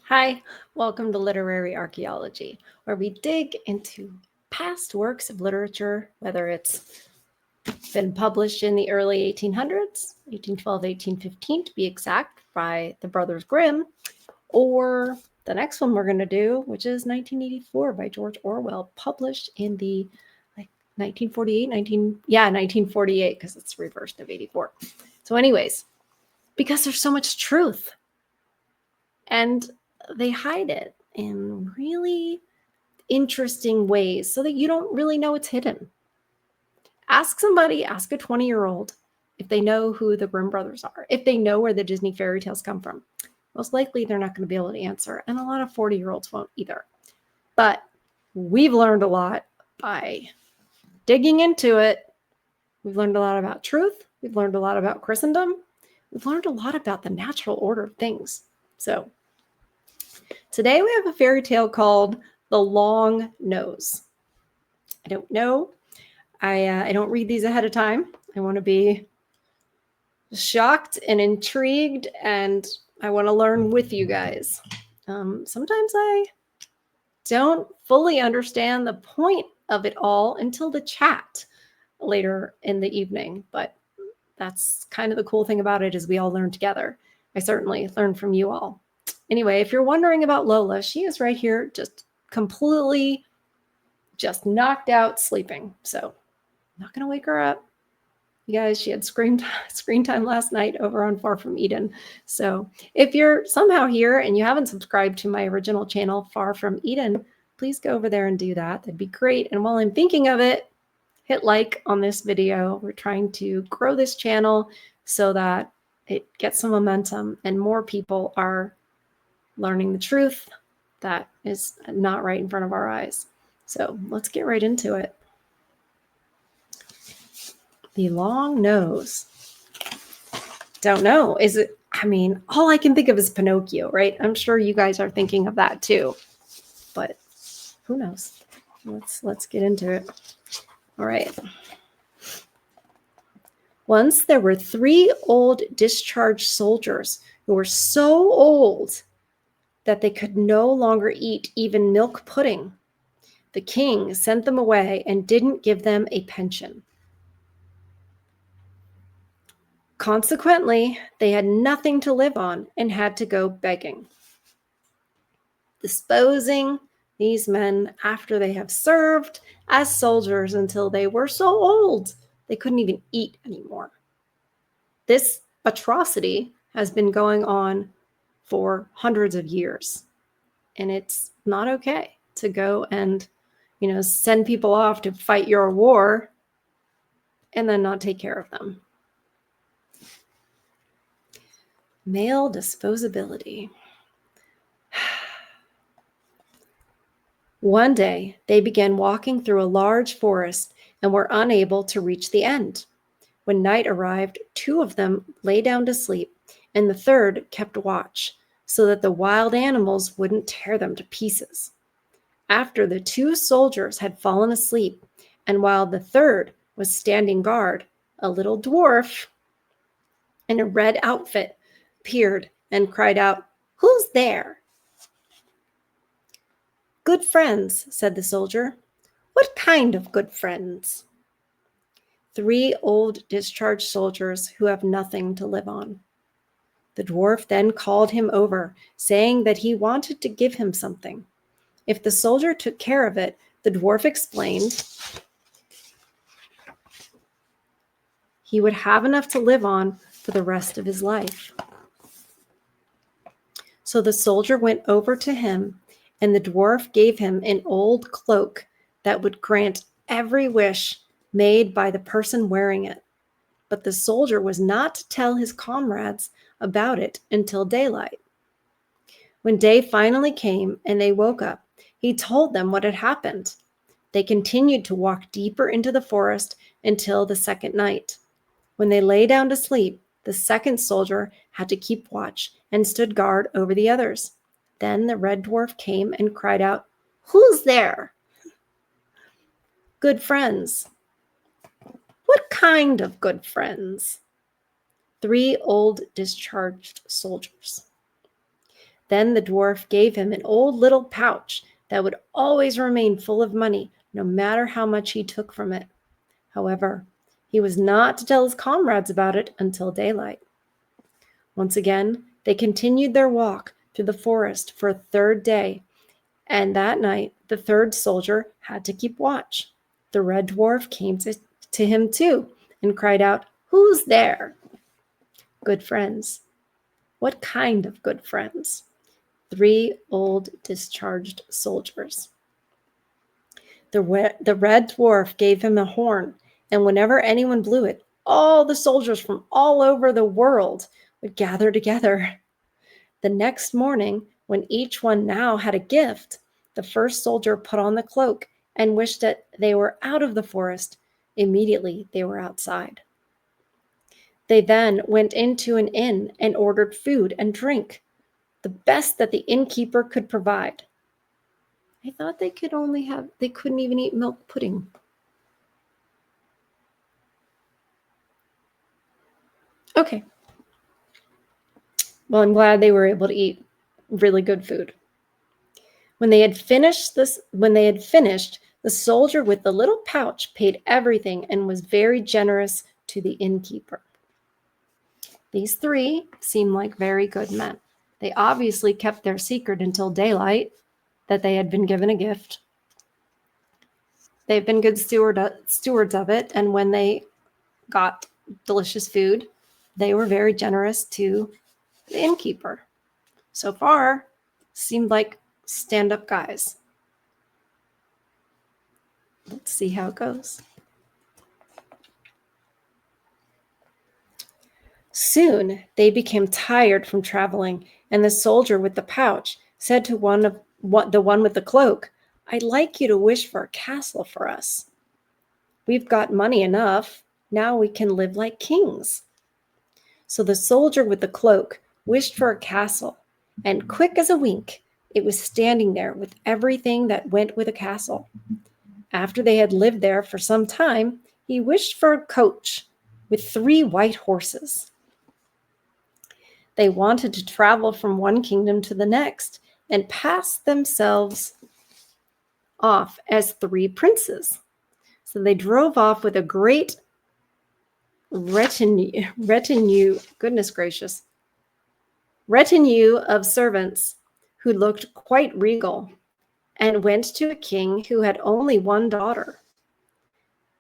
Hi, welcome to Literary Archaeology, where we dig into past works of literature, whether it's been published in the early 1800s, 1812, 1815 to be exact, by the Brothers Grimm, or the next one we're going to do, which is 1984 by George Orwell, published in the 1948, 1948, because it's reversed of 84. So anyways, because there's so much truth and they hide it in really interesting ways so that you don't really know it's hidden. Ask a 20-year-old if they know who the Grimm brothers are, if they know where the Disney fairy tales come from. Most likely they're not going to be able to answer, and a lot of 40-year-olds won't either. But we've learned a lot by digging into it. We've learned a lot about truth. We've learned a lot about Christendom. We've learned a lot about the natural order of things. So today we have a fairy tale called The Long Nose. I don't know. I don't read these ahead of time. I want to be shocked and intrigued, and I want to learn with you guys. Sometimes I don't fully understand the point of it all until the chat later in the evening, but that's kind of the cool thing about it is we all learn together. I certainly learn from you all. Anyway, if you're wondering about Lola, she is right here just completely just knocked out sleeping. So I'm not going to wake her up. You guys, she had screen time last night over on Far From Eden. So if you're somehow here and you haven't subscribed to my original channel, Far From Eden, please go over there and do that. That'd be great. And while I'm thinking of it, hit like on this video. We're trying to grow this channel so that it gets some momentum and more people are learning the truth that is not right in front of our eyes. So let's get right into it. The Long Nose. Don't know. Is it? I mean, all I can think of is Pinocchio, right? I'm sure you guys are thinking of that too, but who knows? Let's get into it. All right. Once there were 3 old discharged soldiers who were so old that they could no longer eat even milk pudding. The king sent them away and didn't give them a pension. Consequently, they had nothing to live on and had to go begging. Disposing these men after they have served as soldiers until they were so old they couldn't even eat anymore. This atrocity has been going on for hundreds of years, and it's not okay to go and, send people off to fight your war and then not take care of them. Male disposability. One day, they began walking through a large forest and were unable to reach the end. When night arrived, 2 of them lay down to sleep, and the third kept watch, so that the wild animals wouldn't tear them to pieces. After the 2 soldiers had fallen asleep, and while the third was standing guard, a little dwarf in a red outfit appeared and cried out, "Who's there?" "Good friends," said the soldier. "What kind of good friends?" "3 old discharged soldiers who have nothing to live on." The dwarf then called him over, saying that he wanted to give him something. If the soldier took care of it, the dwarf explained, he would have enough to live on for the rest of his life. So the soldier went over to him, and the dwarf gave him an old cloak that would grant every wish made by the person wearing it. But the soldier was not to tell his comrades about it until daylight. When day finally came and they woke up, he told them what had happened. They continued to walk deeper into the forest until the second night. When they lay down to sleep, the second soldier had to keep watch and stood guard over the others. Then the red dwarf came and cried out, "Who's there?" "Good friends." "What kind of good friends?" 3 old discharged soldiers. Then the dwarf gave him an old little pouch that would always remain full of money, no matter how much he took from it. However, he was not to tell his comrades about it until daylight. Once again, they continued their walk through the forest for a third day, and that night the third soldier had to keep watch. The red dwarf came to him too and cried out, "Who's there?" Good friends. What kind of good friends? 3 old discharged soldiers. The red dwarf gave him a horn, and whenever anyone blew it, all the soldiers from all over the world would gather together. The next morning, when each one now had a gift, the first soldier put on the cloak and wished that they were out of the forest. Immediately, they were outside. They then went into an inn and ordered food and drink, the best that the innkeeper could provide. I thought they couldn't even eat milk pudding. Okay. Well, I'm glad they were able to eat really good food. When they had finished, the soldier with the little pouch paid everything and was very generous to the innkeeper. These 3 seemed like very good men. They obviously kept their secret until daylight that they had been given a gift. They've been good stewards of it, and when they got delicious food, they were very generous to the innkeeper. So far, seemed like stand-up guys. Let's see how it goes. Soon they became tired from traveling, and the soldier with the pouch said to the one with the cloak, "I'd like you to wish for a castle for us. We've got money enough. Now we can live like kings." So the soldier with the cloak wished for a castle, and quick as a wink, it was standing there with everything that went with a castle. After they had lived there for some time, he wished for a coach with 3 white horses. They wanted to travel from one kingdom to the next and pass themselves off as 3 princes. So they drove off with a great retinue, goodness gracious, retinue of servants who looked quite regal, and went to a king who had only one daughter.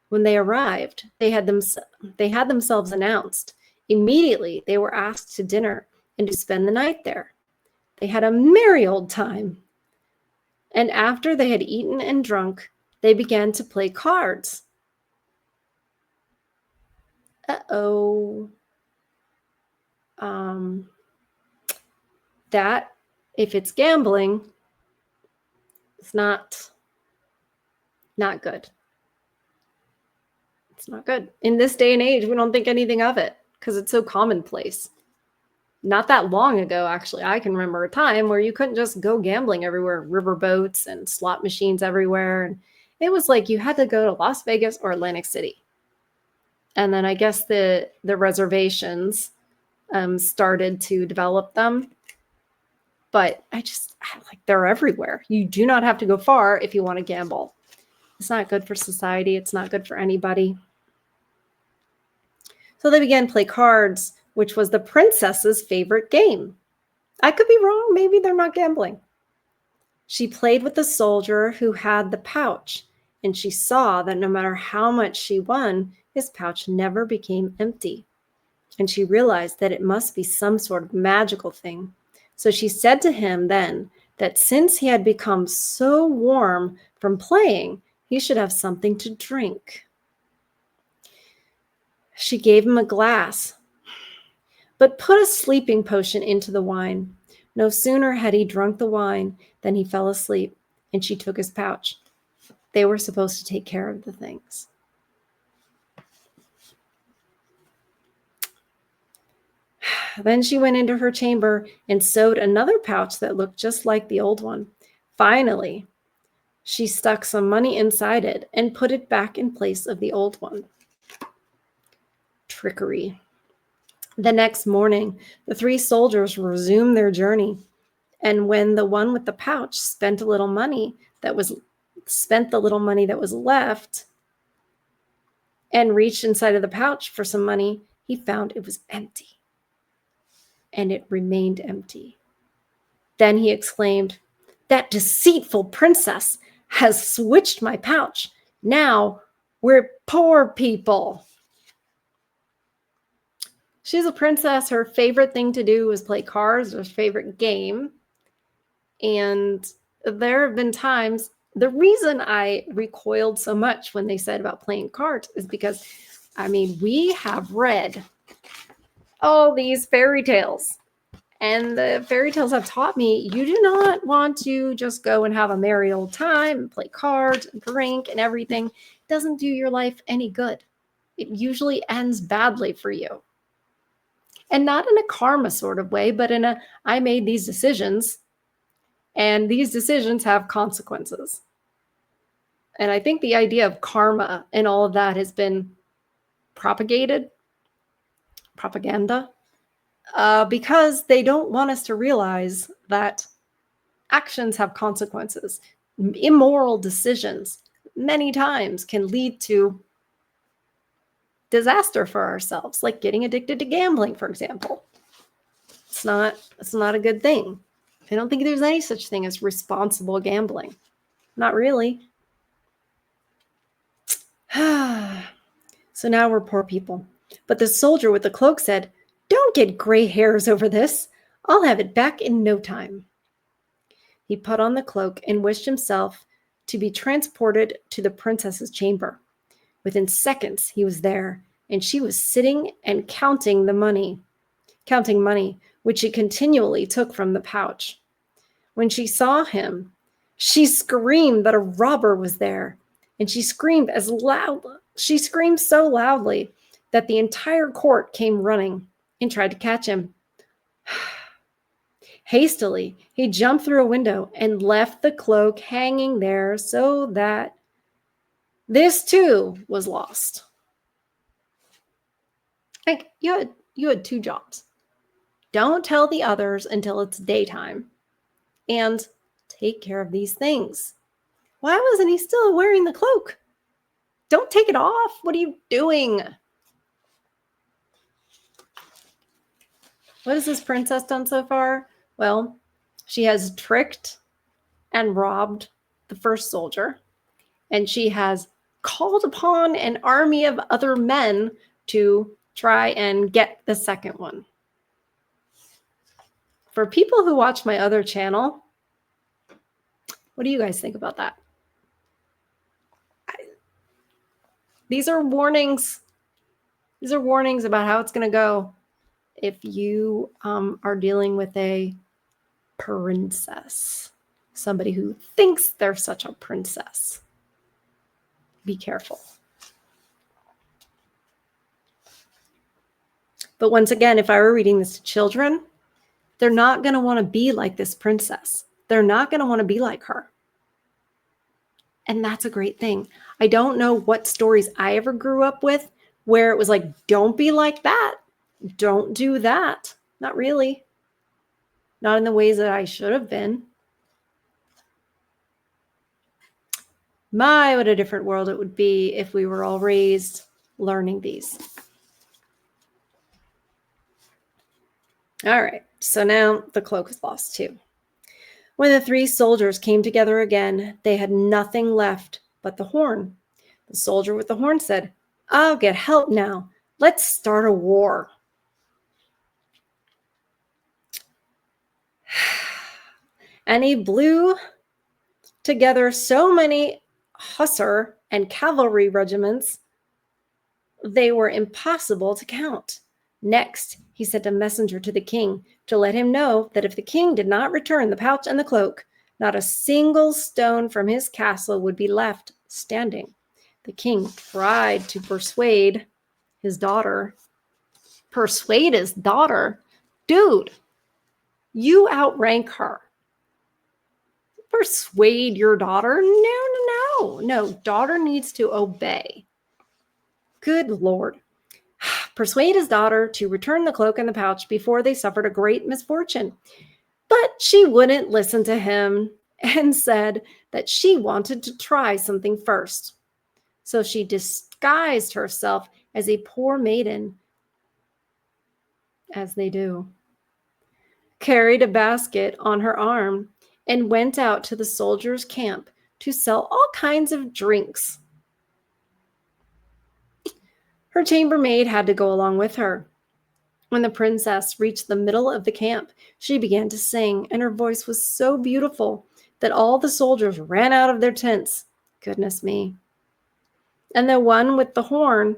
When they arrived, they had themselves announced. Immediately, they were asked to dinner and to spend the night there. They had a merry old time. And after they had eaten and drunk, they began to play cards. Uh-oh. That, if it's gambling, it's not good. It's not good. In this day and age, we don't think anything of it because it's so commonplace. Not that long ago, actually, I can remember a time where you couldn't just go gambling everywhere, riverboats and slot machines everywhere. And it was like you had to go to Las Vegas or Atlantic City. And then I guess the reservations started to develop them. But they're everywhere. You do not have to go far if you want to gamble. It's not good for society. It's not good for anybody. So they began to play cards, which was the princess's favorite game. I could be wrong. Maybe they're not gambling. She played with the soldier who had the pouch, and she saw that no matter how much she won, his pouch never became empty. And she realized that it must be some sort of magical thing. So she said to him then that since he had become so warm from playing, he should have something to drink. She gave him a glass, but put a sleeping potion into the wine. No sooner had he drunk the wine than he fell asleep, and she took his pouch. They were supposed to take care of the things. Then she went into her chamber and sewed another pouch that looked just like the old one. Finally, she stuck some money inside it and put it back in place of the old one. Trickery. The next morning, the 3 soldiers resumed their journey, And when the one with the pouch spent the little money that was left and reached inside of the pouch for some money, he found it was empty. And it remained empty. Then he exclaimed, "That deceitful princess has switched my pouch. Now we're poor people." She's a princess. Her favorite thing to do was play cards, her favorite game. And there have been times, the reason I recoiled so much when they said about playing cards is because, we have read all these fairy tales. And the fairy tales have taught me you do not want to just go and have a merry old time and play cards and drink and everything. It doesn't do your life any good. It usually ends badly for you. And not in a karma sort of way, but in a, I made these decisions and these decisions have consequences. And I think the idea of karma and all of that has been propaganda, because they don't want us to realize that actions have consequences. Immoral decisions many times can lead to disaster for ourselves, like getting addicted to gambling, for example. It's not a good thing. I don't think there's any such thing as responsible gambling. Not really. So now we're poor people. But the soldier with the cloak said, "Don't get gray hairs over this. I'll have it back in no time." He put on the cloak and wished himself to be transported to the princess's chamber. Within seconds, he was there, and she was sitting and counting money, which she continually took from the pouch. When she saw him, she screamed that a robber was there, and she screamed so loudly that the entire court came running and tried to catch him. Hastily, he jumped through a window and left the cloak hanging there so that this too was lost. Like, you had two jobs. Don't tell the others until it's daytime, and take care of these things. Why wasn't he still wearing the cloak? Don't take it off. What are you doing? What has this princess done so far? Well, she has tricked and robbed the first soldier, and she has called upon an army of other men to try and get the second one. For people who watch my other channel, what do you guys think about that? These are warnings. These are warnings about how it's going to go if you are dealing with a princess, somebody who thinks they're such a princess. Be careful. But once again, if I were reading this to children, they're not going to want to be like this princess. They're not going to want to be like her. And that's a great thing. I don't know what stories I ever grew up with where it was like, don't be like that. Don't do that. Not really. Not in the ways that I should have been. My, what a different world it would be if we were all raised learning these. All right, so now the cloak is lost too. When the three soldiers came together again, they had nothing left but the horn. The soldier with the horn said, "I'll get help now. Let's start a war." And he blew together so many hussar and cavalry regiments, they were impossible to count. Next, he sent a messenger to the king to let him know that if the king did not return the pouch and the cloak, not a single stone from his castle would be left standing. The king tried to persuade his daughter. Persuade his daughter? Dude, you outrank her. Persuade your daughter? No. Daughter needs to obey. Good Lord. Persuade his daughter to return the cloak and the pouch before they suffered a great misfortune. But she wouldn't listen to him and said that she wanted to try something first. So she disguised herself as a poor maiden, as they do, carried a basket on her arm, and went out to the soldiers' camp to sell all kinds of drinks. Her chambermaid had to go along with her. When the princess reached the middle of the camp, she began to sing, and her voice was so beautiful that all the soldiers ran out of their tents. Goodness me. And the one with the horn,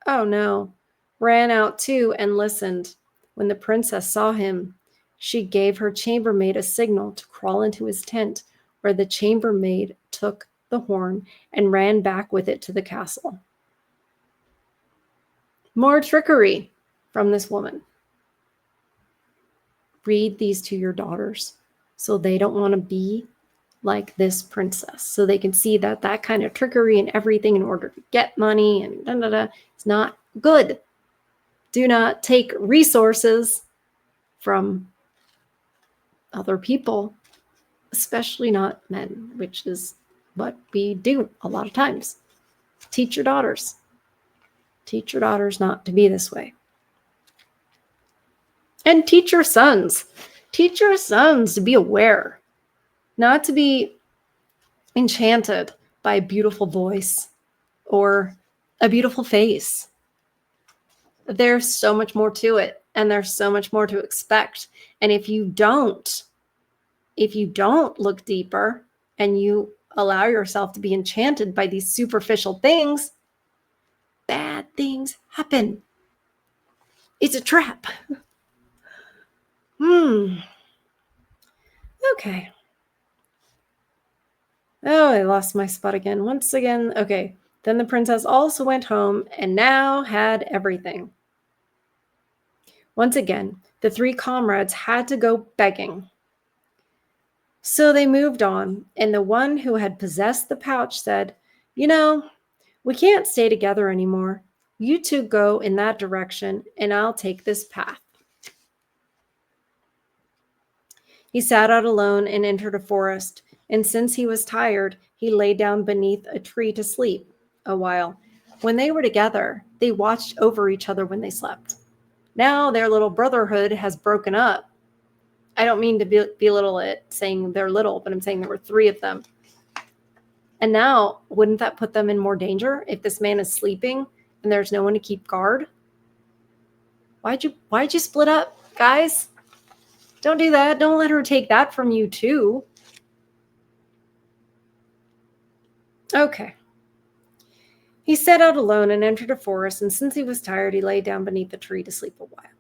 oh no, ran out too and listened. When the princess saw him, she gave her chambermaid a signal to crawl into his tent, where the chambermaid took the horn and ran back with it to the castle. More trickery from this woman. Read these to your daughters so they don't want to be like this princess, so they can see that that kind of trickery and everything in order to get money and it's not good. Do not take resources from other people, especially not men, which is what we do a lot of times. Teach your daughters. Teach your daughters not to be this way. And teach your sons. Teach your sons to be aware, not to be enchanted by a beautiful voice or a beautiful face. There's so much more to it, and there's so much more to expect. And if you don't look deeper and you allow yourself to be enchanted by these superficial things, bad things happen. It's a trap. Okay. Oh, I lost my spot again. Once again. Okay. Then the princess also went home and now had everything. Once again, the three comrades had to go begging. So they moved on, and the one who had possessed the pouch said, "You know, we can't stay together anymore. You two go in that direction, and I'll take this path." He sat out alone and entered a forest, and since he was tired, he lay down beneath a tree to sleep a while. When they were together, they watched over each other when they slept. Now their little brotherhood has broken up. I don't mean to belittle it, saying they're little, but I'm saying there were three of them. And now, wouldn't that put them in more danger if this man is sleeping and there's no one to keep guard? Why'd you split up, guys? Don't do that. Don't let her take that from you, too. Okay. He set out alone and entered a forest, and since he was tired, he lay down beneath a tree to sleep a while.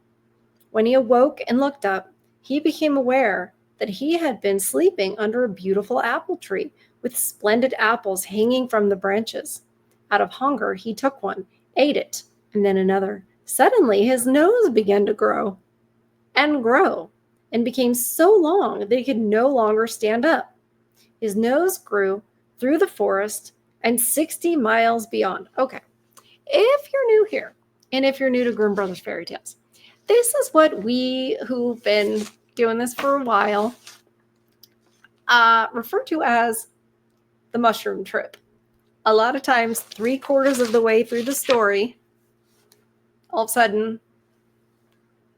When he awoke and looked up, he became aware that he had been sleeping under a beautiful apple tree with splendid apples hanging from the branches. Out of hunger, he took one, ate it, and then another. Suddenly, his nose began to grow, and became so long that he could no longer stand up. His nose grew through the forest and 60 miles beyond. Okay, if you're new here, and if you're new to Grimm Brothers Fairy Tales, this is what we who've been doing this for a while refer to as the mushroom trip. A lot of times, 3/4 of the way through the story, all of a sudden,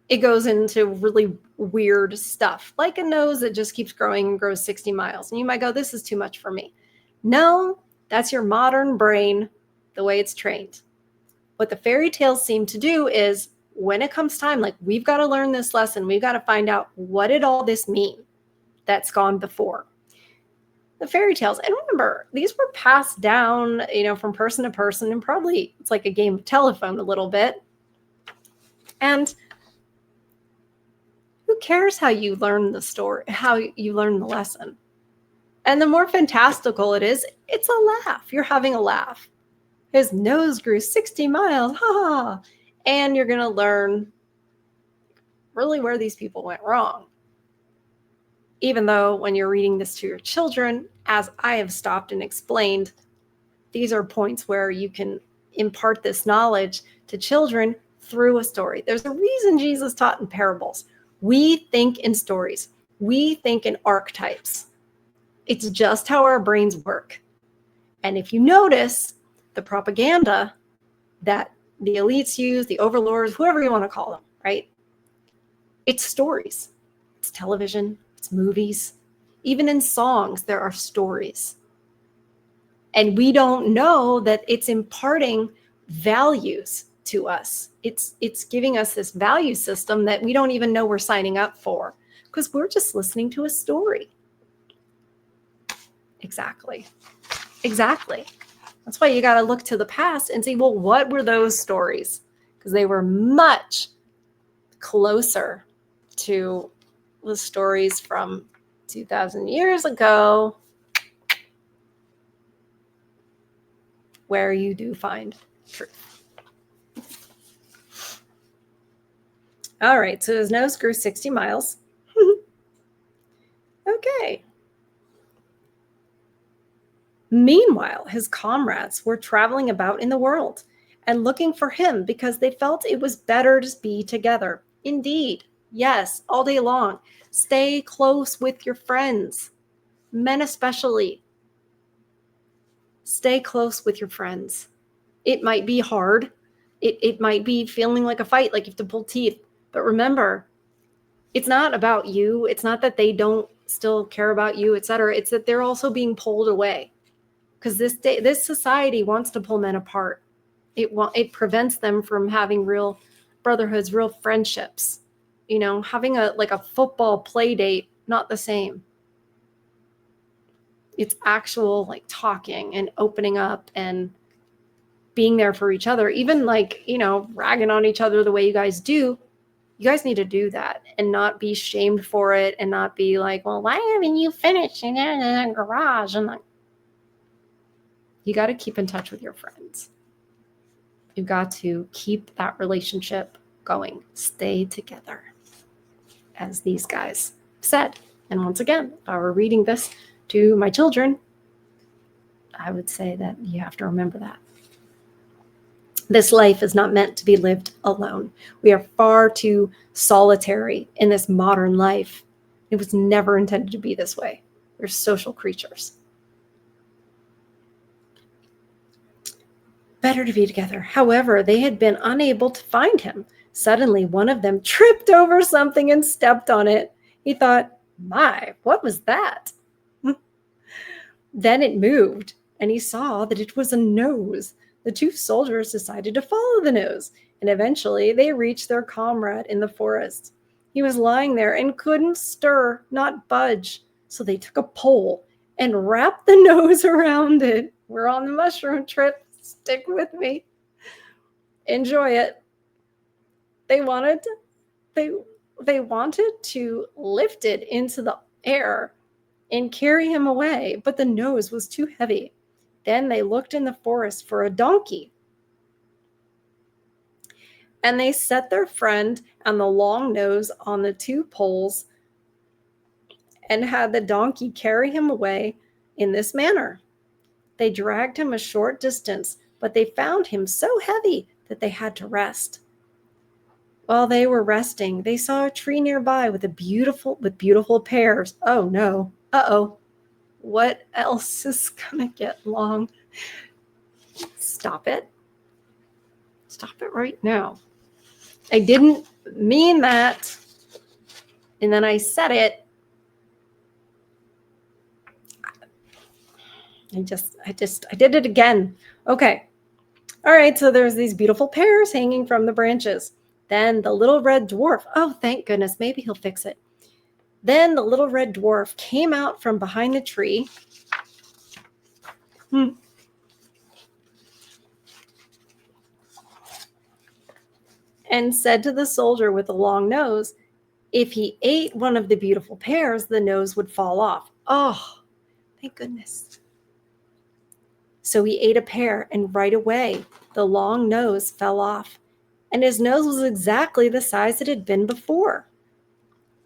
it goes into really weird stuff, like a nose that just keeps growing and grows 60 miles. And you might go, this is too much for me. No, that's your modern brain, the way it's trained. What the fairy tales seem to do is, when it comes time, like, we've got to learn this lesson. We've got to find out, what did all this mean that's gone before? The fairy tales, and remember, these were passed down, from person to person, and probably it's like a game of telephone a little bit. And who cares how you learn the story, how you learn the lesson? And the more fantastical it is, it's a laugh. You're having a laugh. His nose grew 60 miles, ha! And you're going to learn really where these people went wrong. Even though when you're reading this to your children, as I have stopped and explained, these are points where you can impart this knowledge to children through a story. There's a reason Jesus taught in parables. We think in stories. We think in archetypes. It's just how our brains work. And if you notice, the propaganda that the elites use, the overlords, whoever you want to call them, right? It's stories. It's television, it's movies. Even in songs, there are stories. And we don't know that it's imparting values to us. It's giving us this value system that we don't even know we're signing up for because we're just listening to a story. Exactly. That's why you got to look to the past and see, well, what were those stories? Because they were much closer to the stories from 2,000 years ago, where you do find truth. All right, so his nose grew 60 miles. Okay. Meanwhile, his comrades were traveling about in the world and looking for him because they felt it was better to be together. Indeed, yes, all day long. Stay close with your friends, men especially. Stay close with your friends. It might be hard. It might be feeling like a fight, like you have to pull teeth. But remember, it's not about you. It's not that they don't still care about you, etc. It's that they're also being pulled away. Because this society wants to pull men apart. It prevents them from having real brotherhoods, real friendships. You know, having a football play date, not the same. It's actual like talking and opening up and being there for each other. Even ragging on each other the way you guys do. You guys need to do that and not be shamed for it and not be like, well, why haven't you finished in the garage? And you got to keep in touch with your friends. You've got to keep that relationship going. Stay together, as these guys said. And once again, if I were reading this to my children, I would say that you have to remember that. This life is not meant to be lived alone. We are far too solitary in this modern life. It was never intended to be this way. We're social creatures. Better to be together. However, they had been unable to find him. Suddenly, one of them tripped over something and stepped on it. He thought, my, what was that? Then it moved, and he saw that it was a nose. The two soldiers decided to follow the nose, and eventually they reached their comrade in the forest. He was lying there and couldn't stir, not budge. So they took a pole and wrapped the nose around it. We're on the mushroom trip. Stick with me. Enjoy it. They wanted to lift it into the air and carry him away, but the nose was too heavy. Then they looked in the forest for a donkey. And they set their friend and the long nose on the two poles and had the donkey carry him away in this manner. They dragged him a short distance, but they found him so heavy that they had to rest. While they were resting, they saw a tree nearby with beautiful pears. Oh no. Uh-oh. What else is gonna get long? Stop it. Stop it right now. I didn't mean that. And then I said it. I did it again. Okay. All right, so there's these beautiful pears hanging from the branches. Then the little red dwarf, oh, thank goodness, maybe he'll fix it. Then the little red dwarf came out from behind the tree. And said to the soldier with the long nose, if he ate one of the beautiful pears, the nose would fall off. Oh, thank goodness. So he ate a pear, and right away, the long nose fell off. And his nose was exactly the size it had been before.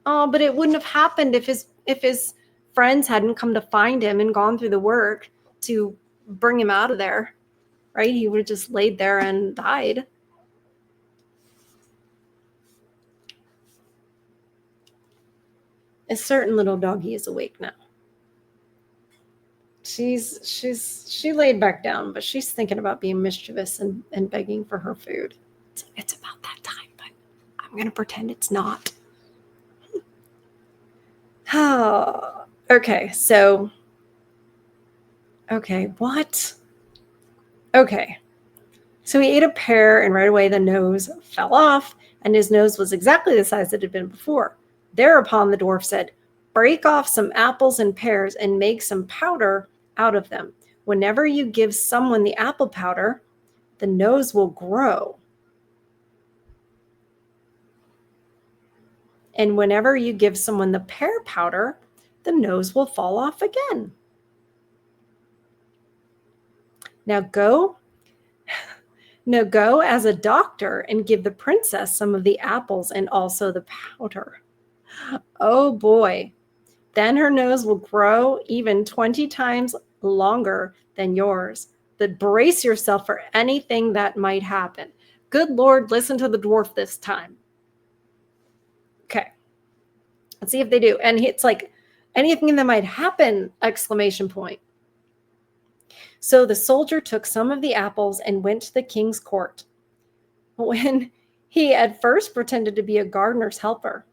Oh, but it wouldn't have happened if his friends hadn't come to find him and gone through the work to bring him out of there, right? He would have just laid there and died. A certain little doggy is awake now. She laid back down, but she's thinking about being mischievous and begging for her food. It's about that time, but I'm going to pretend it's not. Okay, so... Okay, what? Okay. So he ate a pear, and right away the nose fell off, and his nose was exactly the size it had been before. Thereupon the dwarf said, "Break off some apples and pears and make some powder out of them. Whenever you give someone the apple powder, the nose will grow. And whenever you give someone the pear powder, the nose will fall off again. Now go as a doctor and give the princess some of the apples and also the powder. Oh boy, then her nose will grow even 20 times longer than yours. But brace yourself for anything that might happen." Good Lord, listen to the dwarf this time. Okay, let's see if they do. And it's like, anything that might happen, exclamation point. So the soldier took some of the apples and went to the king's court. When he at first pretended to be a gardener's helper,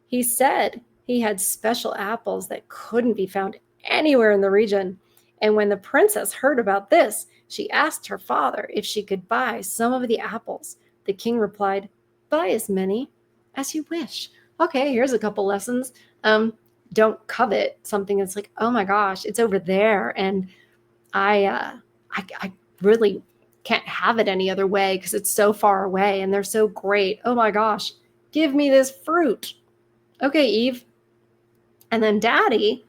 he said he had special apples that couldn't be found anywhere in the region. And when the princess heard about this, she asked her father if she could buy some of the apples. The king replied, "Buy as many as you wish." Okay, here's a couple lessons. Don't covet something that's like, oh my gosh, it's over there, and I really can't have it any other way because it's so far away and they're so great. Oh my gosh, give me this fruit. Okay, Eve. And then Daddy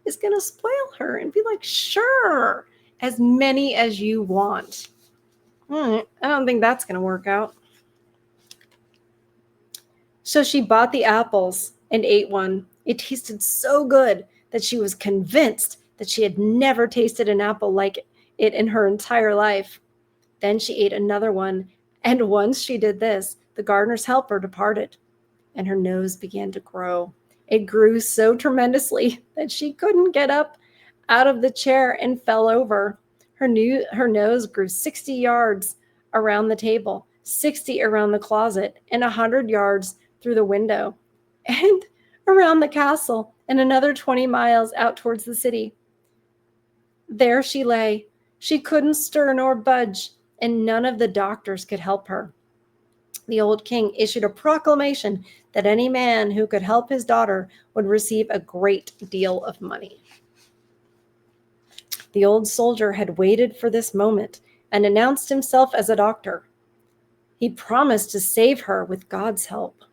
is going to spoil her and be like, "Sure, as many as you want." I don't think that's going to work out. So she bought the apples and ate one. It tasted so good that she was convinced that she had never tasted an apple like it in her entire life. Then she ate another one, and once she did this, the gardener's helper departed, and her nose began to grow. It grew so tremendously that she couldn't get up out of the chair and fell over. Her nose grew 60 yards around the table, 60 around the closet, and 100 yards through the window, and around the castle, and another 20 miles out towards the city. There she lay. She couldn't stir nor budge, and none of the doctors could help her. The old king issued a proclamation that any man who could help his daughter would receive a great deal of money. The old soldier had waited for this moment and announced himself as a doctor. He promised to save her with God's help.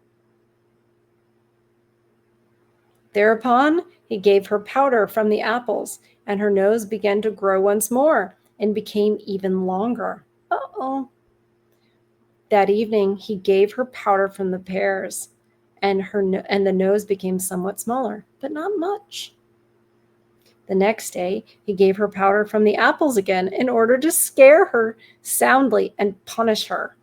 Thereupon, he gave her powder from the apples, and her nose began to grow once more and became even longer. Uh-oh. That evening, he gave her powder from the pears, and the nose became somewhat smaller, but not much. The next day, he gave her powder from the apples again in order to scare her soundly and punish her.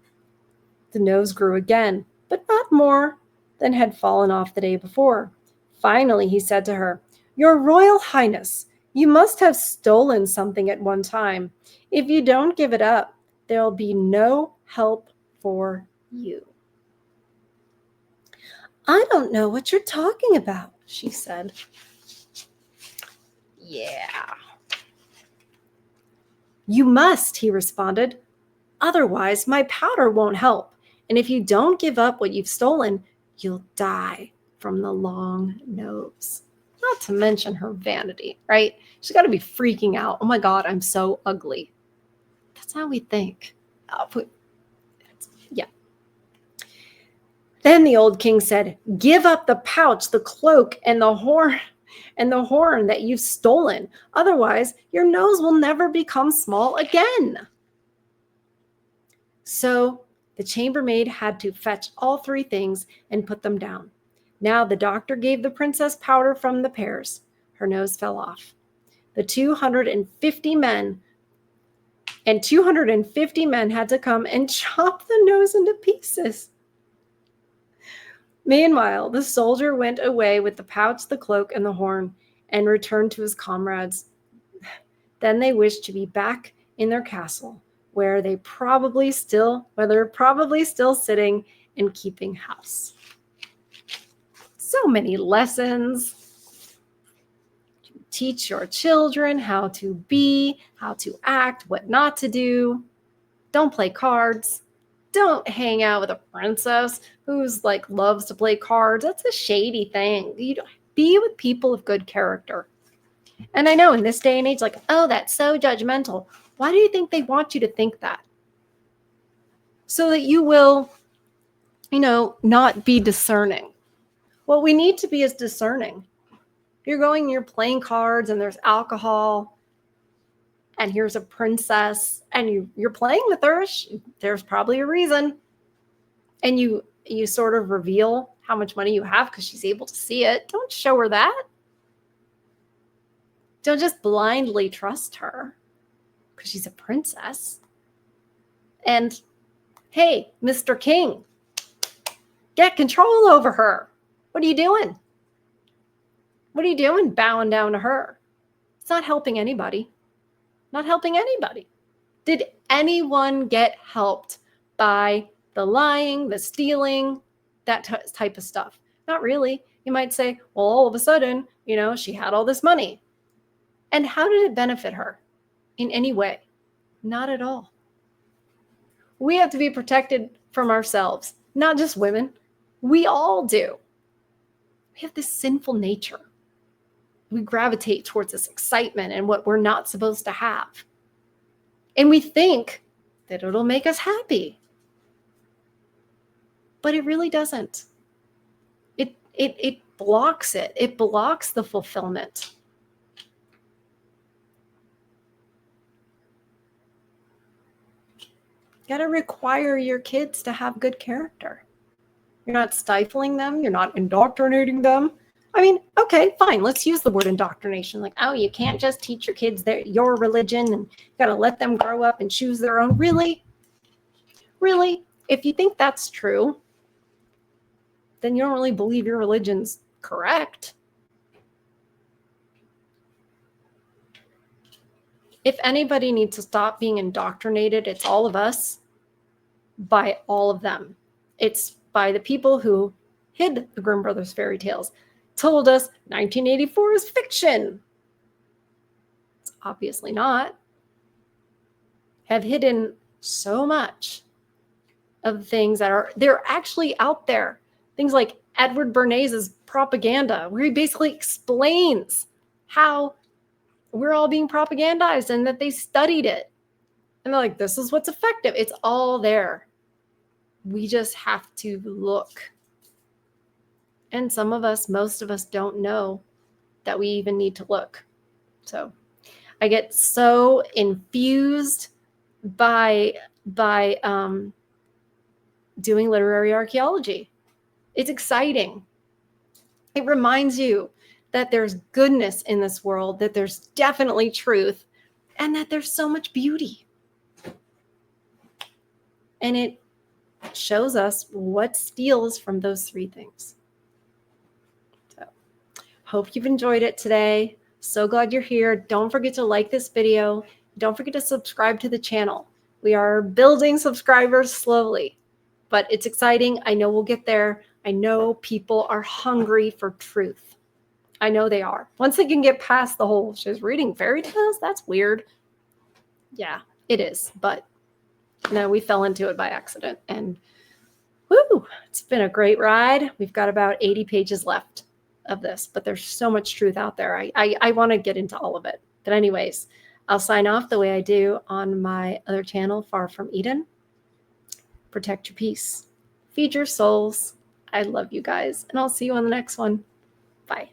The nose grew again, but not more than had fallen off the day before. Finally, he said to her, "Your Royal Highness, you must have stolen something at one time. If you don't give it up, there will be no help for you." "I don't know what you're talking about," she said. "Yeah." "You must," he responded. "Otherwise, my powder won't help. And if you don't give up what you've stolen, you'll die from the long nose." Not to mention her vanity, right? She's got to be freaking out. Oh my God, I'm so ugly. That's how we think. Yeah. Then the old king said, "Give up the pouch, the cloak, and the horn that you've stolen. Otherwise, your nose will never become small again." So the chambermaid had to fetch all three things and put them down. Now the doctor gave the princess powder from the pears. Her nose fell off. The 250 men had to come and chop the nose into pieces. Meanwhile, the soldier went away with the pouch, the cloak, and the horn, and returned to his comrades. Then they wished to be back in their castle, where they're probably still sitting and keeping house. So many lessons. Teach your children how to be, how to act, what not to do. Don't play cards. Don't hang out with a princess who's like loves to play cards. That's a shady thing. You don't, be with people of good character. And I know in this day and age, like, oh, that's so judgmental. Why do you think they want you to think that? So that you will, not be discerning. What we need to be is discerning. You're playing cards and there's alcohol and here's a princess and you're playing with her. There's probably a reason. And you sort of reveal how much money you have because she's able to see it. Don't show her that. Don't just blindly trust her because she's a princess. And hey, Mr. King, get control over her. What are you doing? What are you doing bowing down to her? It's not helping anybody. Not helping anybody. Did anyone get helped by the lying, the stealing, that type of stuff? Not really. You might say, well, all of a sudden, she had all this money. And how did it benefit her in any way? Not at all. We have to be protected from ourselves, not just women. We all do. We have this sinful nature. We gravitate towards this excitement and what we're not supposed to have. And we think that it'll make us happy. But it really doesn't. It blocks it. It blocks the fulfillment. You got to require your kids to have good character. You're not stifling them. You're not indoctrinating them. I mean, okay, fine. Let's use the word indoctrination. Like, oh, you can't just teach your kids your religion and you got to let them grow up and choose their own. Really? Really? If you think that's true, then you don't really believe your religion's correct. If anybody needs to stop being indoctrinated, it's all of us by all of them. It's by the people who hid the Grimm Brothers fairy tales, told us 1984 is fiction. It's obviously not. Have hidden so much of things they're actually out there. Things like Edward Bernays' propaganda, where he basically explains how we're all being propagandized and that they studied it. And they're like, this is what's effective. It's all there. We just have to look. And most of us don't know that we even need to look. So I get so infused by doing literary archaeology. It's exciting. It reminds you that there's goodness in this world, that there's definitely truth, and that there's so much beauty. And it shows us what steals from those three things. So, hope you've enjoyed it today. So glad you're here. Don't forget to like this video. Don't forget to subscribe to the channel. We are building subscribers slowly, but it's exciting. I know we'll get there. I know people are hungry for truth. I know they are. Once they can get past the whole, she's reading fairy tales? That's weird. Yeah, it is. But no, we fell into it by accident. And woo, it's been a great ride. We've got about 80 pages left of this, but there's so much truth out there. I want to get into all of it. But anyways, I'll sign off the way I do on my other channel, Far From Eden. Protect your peace. Feed your souls. I love you guys. And I'll see you on the next one. Bye.